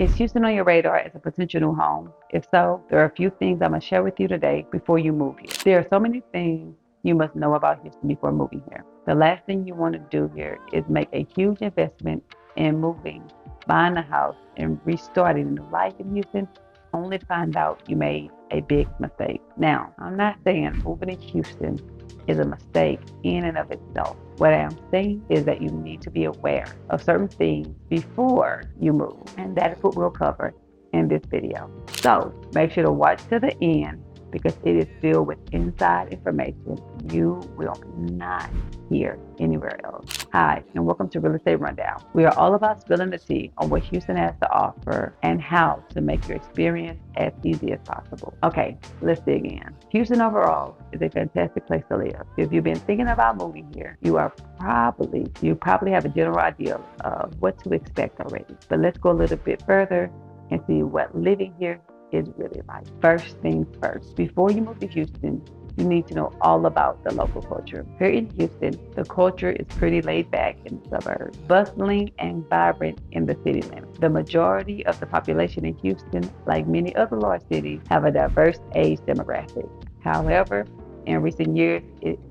Is Houston on your radar as a potential new home? If so, there are a few things I'm going to share with you today before you move here. There are so many things you must know about Houston before moving here. The last thing you want to do here is make a huge investment in moving, buying a house, and restarting a new life in Houston only to find out you made a big mistake. Now, I'm not saying moving to Houston is a mistake in and of itself. What I'm saying is that you need to be aware of certain things before you move, and that is what we'll cover in this video. So make sure to watch to the end because it is filled with inside information you will not hear anywhere else. Hi, and welcome to Real Estate Rundown. We are all about spilling the tea on what Houston has to offer and how to make your experience as easy as possible. Okay, let's dig in. Houston overall is a fantastic place to live. If you've been thinking about moving here, you probably have a general idea of what to expect already. But let's go a little bit further and see what living here is really like. First things first, before you move to Houston, you need to know all about the local culture. Here in Houston, the culture is pretty laid back in the suburbs, bustling and vibrant in the city limits. The majority of the population in Houston, like many other large cities, have a diverse age demographic. However, in recent years,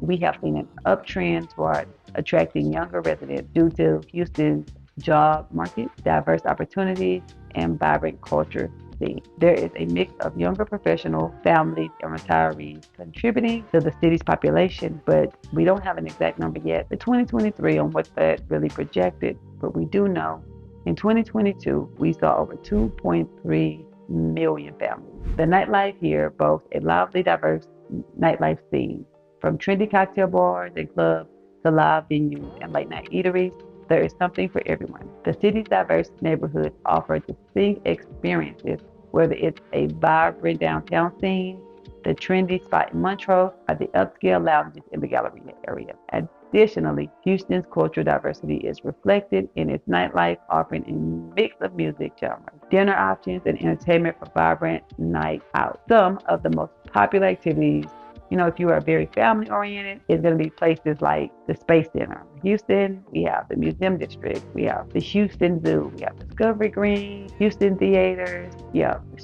we have seen an uptrend toward attracting younger residents due to Houston's job market, diverse opportunities, and vibrant culture scene. There is a mix of younger professionals, families, and retirees contributing to the city's population, but we don't have an exact number yet for 2023 on what that really projected. But we do know in 2022, we saw over 2.3 million families. The nightlife here boasts a lively, diverse nightlife scene, from trendy cocktail bars and clubs to live venues and late-night eateries. There is something for everyone. The city's diverse neighborhoods offer distinct experiences, whether it's a vibrant downtown scene, the trendy spot in Montrose, or the upscale lounges in the Galleria area. Additionally, Houston's cultural diversity is reflected in its nightlife, offering a mix of music genres, dinner options, and entertainment for vibrant night out. Some of the most popular activities, if you are very family oriented, it's going to be places like the Space Center. Houston, we have the Museum District, we have the Houston Zoo, we have Discovery Green, Houston Theaters,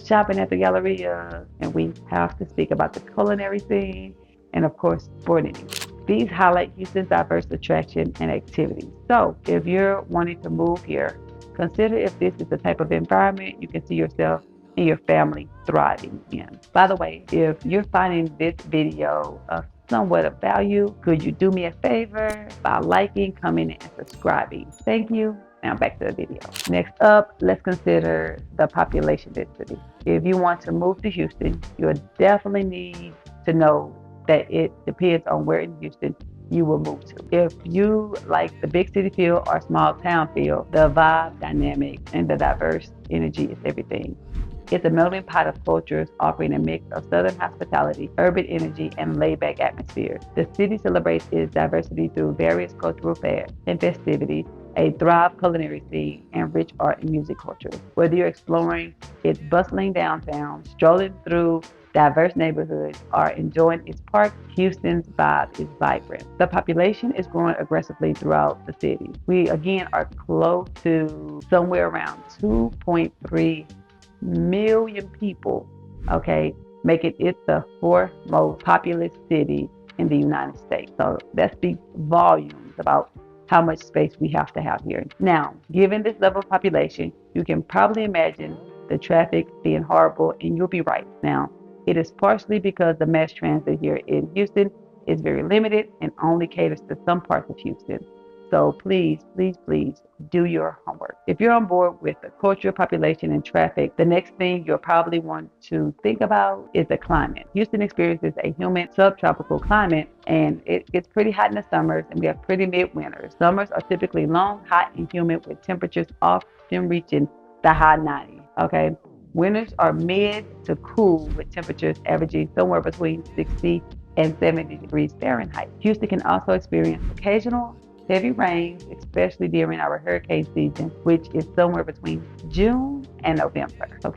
shopping at the Galleria, and we have to speak about the culinary scene, and of course, sporting. These highlight Houston's diverse attraction and activities. So if you're wanting to move here, consider if this is the type of environment you can see yourself and your family thriving in. By the way, if you're finding this video of somewhat of value, could you do me a favor by liking, commenting, and subscribing? Thank you. Now back to the video. Next up, let's consider the population density. If you want to move to Houston, you'll definitely need to know that it depends on where in Houston you will move to. If you like the big city feel or small town feel, the vibe, dynamic, and the diverse energy is everything. It's a melting pot of cultures offering a mix of southern hospitality, urban energy, and laid-back atmosphere. The city celebrates its diversity through various cultural fairs and festivities, a thriving culinary scene, and rich art and music culture. Whether you're exploring its bustling downtown, strolling through diverse neighborhoods, or enjoying its park, Houston's vibe is vibrant. The population is growing aggressively throughout the city. We again are close to somewhere around 2.3 million people, making it the fourth most populous city in the United States. So that speaks volumes about how much space we have to have here. Now, given this level of population, you can probably imagine the traffic being horrible, and you'll be right. Now, it is partially because the mass transit here in Houston is very limited and only caters to some parts of Houston. So please, please, please do your homework. If you're on board with the culture, population, and traffic, the next thing you'll probably want to think about is the climate. Houston experiences a humid subtropical climate, and it gets pretty hot in the summers, and we have pretty mid-winters. Summers are typically long, hot, and humid with temperatures often reaching the high 90s, Winters are mid to cool with temperatures averaging somewhere between 60 and 70 degrees Fahrenheit. Houston can also experience occasional heavy rains, especially during our hurricane season, which is somewhere between June and November. So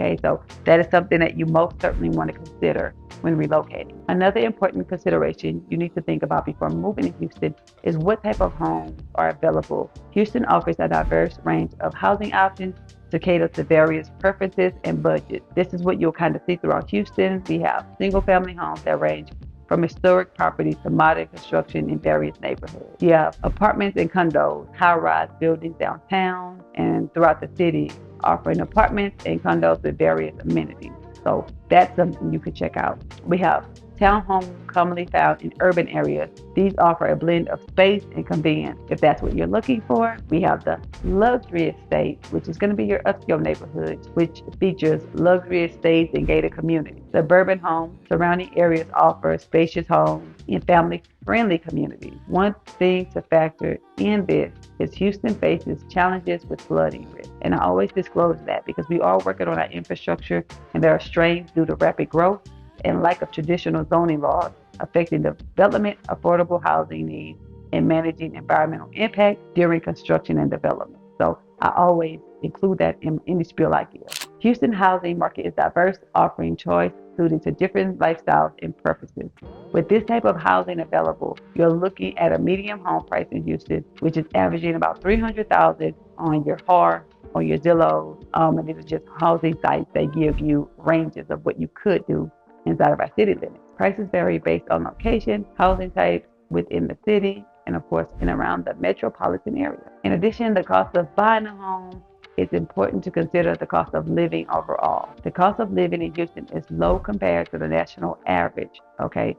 that is something that you most certainly want to consider when relocating. Another important consideration you need to think about before moving to Houston is what type of homes are available. Houston offers a diverse range of housing options to cater to various preferences and budgets. This is what you'll kind of see throughout Houston. We have single family homes that range from historic properties to modern construction in various neighborhoods. You have apartments and condos, high-rise buildings downtown and throughout the city, offering apartments and condos with various amenities. So that's something you could check out. We have townhomes commonly found in urban areas. These offer a blend of space and convenience. If that's what you're looking for, we have the luxury estate, which is going to be your upscale neighborhoods, which features luxury estates and gated communities. Suburban homes, surrounding areas offer spacious homes in family-friendly communities. One thing to factor in this is Houston faces challenges with flooding risk. And I always disclose that because we are working on our infrastructure and there are strains due to rapid growth and lack of traditional zoning laws affecting the development, affordable housing needs, and managing environmental impact during construction and development. So I always include that in any spiel I give. Houston housing market is diverse, offering choice suited to different lifestyles and preferences. With this type of housing available, you're looking at a median home price in Houston, which is averaging about $300,000 on your HAR, on your Zillow, and these are just housing sites that give you ranges of what you could do inside of our city limits. Prices vary based on location, housing types within the city, and of course, in around the metropolitan area. In addition, the cost of buying a home, it's important to consider the cost of living overall. The cost of living in Houston is low compared to the national average, okay?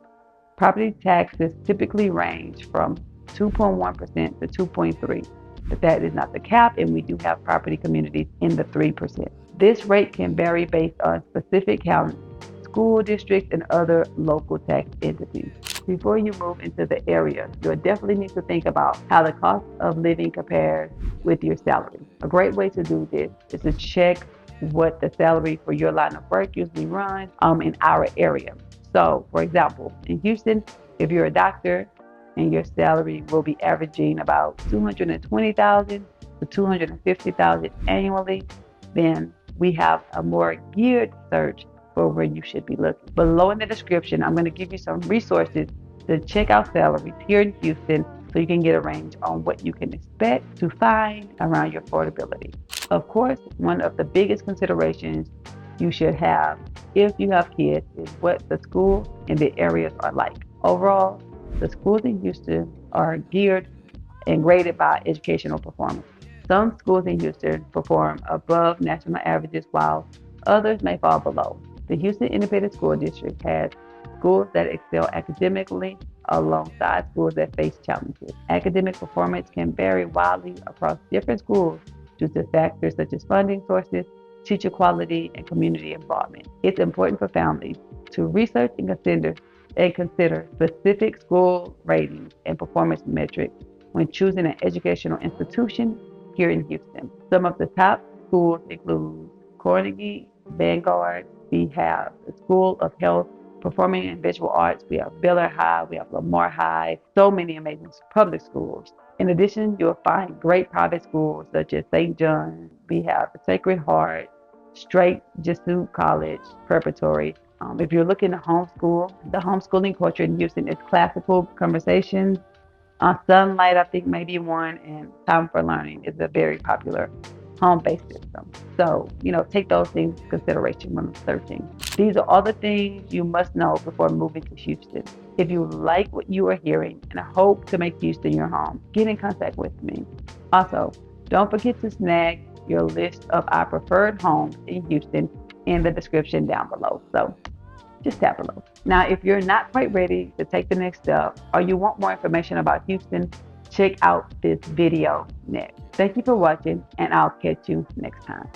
Property taxes typically range from 2.1% to 2.3%, but that is not the cap, and we do have property communities in the 3%. This rate can vary based on specific counties, school districts, and other local tax entities. Before you move into the area, you'll definitely need to think about how the cost of living compares with your salary. A great way to do this is to check what the salary for your line of work usually runs in our area. So, for example, in Houston, if you're a doctor and your salary will be averaging about $220,000 to $250,000 annually, then we have a more geared search for where you should be looking. Below in the description, I'm going to give you some resources to check out salaries here in Houston so you can get a range on what you can expect to find around your affordability. Of course, one of the biggest considerations you should have if you have kids is what the schools in the areas are like. Overall, the schools in Houston are geared and graded by educational performance. Some schools in Houston perform above national averages while others may fall below. The Houston Independent School District has schools that excel academically alongside schools that face challenges. Academic performance can vary widely across different schools due to factors such as funding sources, teacher quality, and community involvement. It's important for families to research and consider specific school ratings and performance metrics when choosing an educational institution here in Houston. Some of the top schools include Carnegie, Vanguard. We have the School of Health, Performing and Visual Arts. We have Baylor High. We have Lamar High. So many amazing public schools. In addition, you'll find great private schools such as St. John's. We have the Sacred Heart, Straight Jesuit College, Preparatory. If you're looking to homeschool, the homeschooling culture in Houston is classical conversations. Sunlight, I think, maybe one, and Time for Learning is a very popular home-based system. So, take those things into consideration when searching. These are all the things you must know before moving to Houston. If you like what you are hearing and hope to make Houston your home, get in contact with me. Also, don't forget to snag your list of our preferred homes in Houston in the description down below. So just tap below. Now, if you're not quite ready to take the next step or you want more information about Houston, check out this video next. Thank you for watching, and I'll catch you next time.